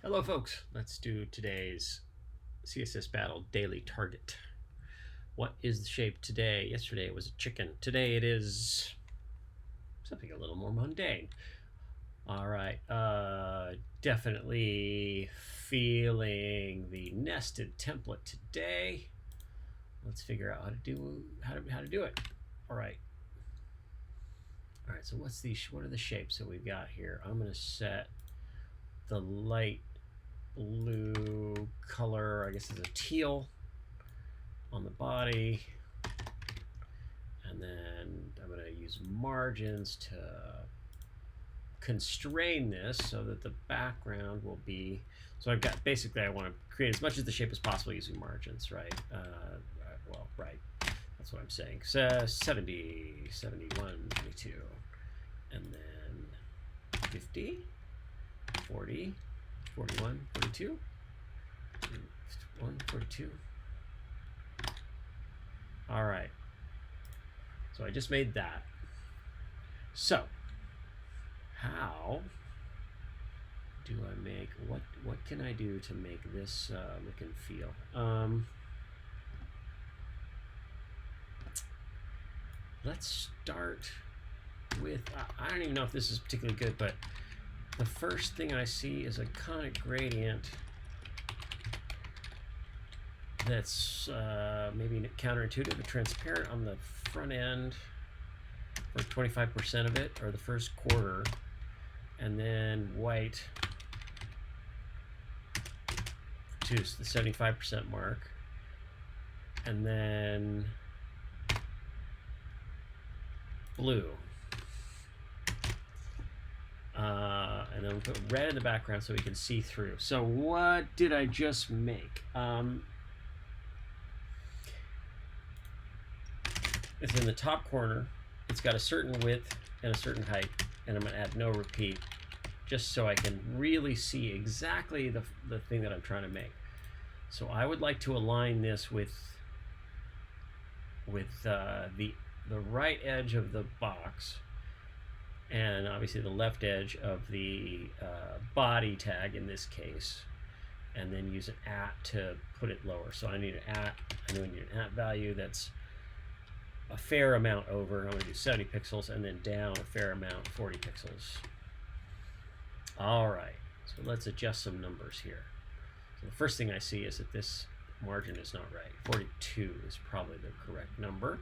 Hello folks, let's do today's CSS Battle daily target. What is the shape today? Yesterday it was a chicken. Today it is something a little more mundane. All right, definitely feeling the nested template today. Let's figure out how to do it. All right, so what are the shapes that we've got here? I'm going to set the light blue color, I guess it's a teal on the body, and then I'm going to use margins to constrain this so that the background will be, so I've got, basically I want to create as much of the shape as possible using margins, right? Right, that's what I'm saying. So 70, 71, 22, and then 50, 40, 41, 42, 51, 42. All right. So I just made that. So how do I make, what can I do to make this look and feel? Let's start with, I don't even know if this is particularly good, but the first thing I see is a conic gradient that's maybe counterintuitive, but transparent on the front end for 25% of it, or the first quarter, and then white to the 75% mark, and then blue. And then we'll put red in the background so we can see through. So what did I just make? It's in the top corner. It's got a certain width and a certain height, and I'm going to add no repeat just so I can really see exactly the thing that I'm trying to make. So I would like to align this with the right edge of the box, and obviously the left edge of the body tag in this case, and then use an @ to put it lower. So I need an @ I know I need an @ value that's a fair amount over. I'm going to do 70 pixels, and then down a fair amount, 40 pixels. All right, so let's adjust some numbers here. So the first thing I see is that this margin is not right. 42 is probably the correct number.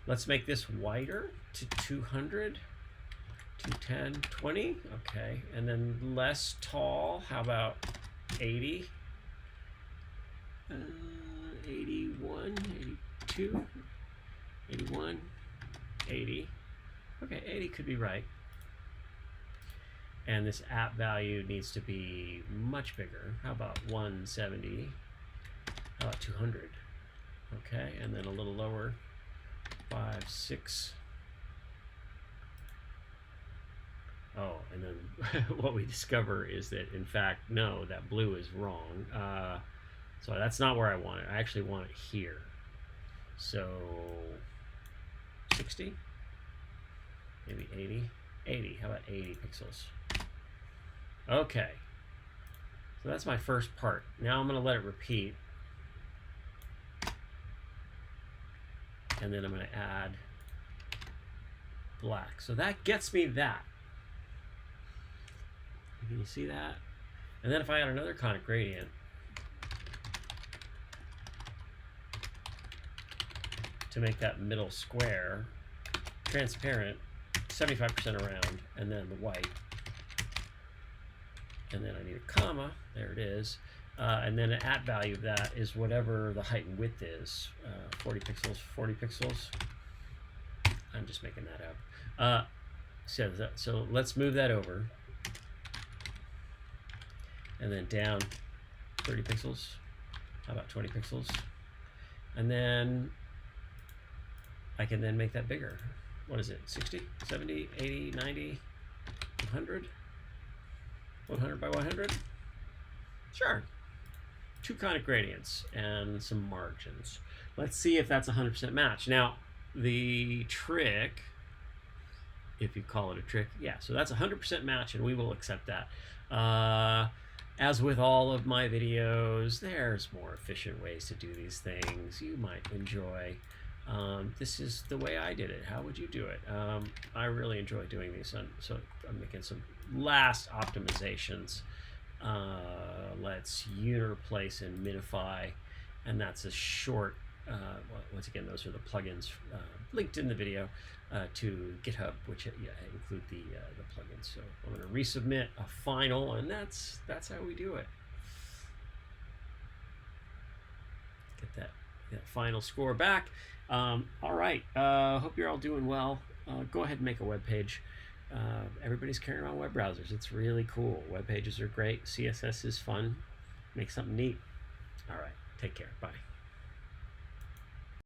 Let's make this wider to 200. 210, 20, okay, and then less tall, how about 80? 81, 82, 81, 80. Okay, 80 could be right. And this @ value needs to be much bigger. How about 170? How about 200? Okay, and then a little lower, 5, 6. Oh, and then what we discover is that, in fact, no, that blue is wrong. So that's not where I want it. I actually want it here. So 60, maybe 80. 80, how about 80 pixels? Okay, so that's my first part. Now I'm going to let it repeat. And then I'm going to add black. So that gets me that. Can you see that? And then if I add another conic gradient, to make that middle square transparent, 75% around, and then the white, and then I need a comma, there it is, and then an @ value of that is whatever the height and width is, 40 pixels, 40 pixels. I'm just making that up. So let's move that over. And then down 30 pixels. How about 20 pixels? And then I can then make that bigger. What is it? 60, 70, 80, 90, 100? 100 by 100? Sure. 2 conic gradients and some margins. Let's see if that's 100% match. Now, the trick, if you call it a trick, yeah, so that's 100% match, and we will accept that. as with all of my videos, there's more efficient ways to do these things you might enjoy. This is the way I did it. How would you do it? I really enjoy doing these, so I'm making some last optimizations. Let's interplace and minify, and that's a short. Once again, those are the plugins linked in the video to GitHub, which include the plugins. So I'm going to resubmit a final, and that's how we do it. Get that final score back. All right. Hope you're all doing well. Go ahead and make a web page. Everybody's carrying around web browsers. It's really cool. Web pages are great. CSS is fun. Make something neat. All right. Take care. Bye.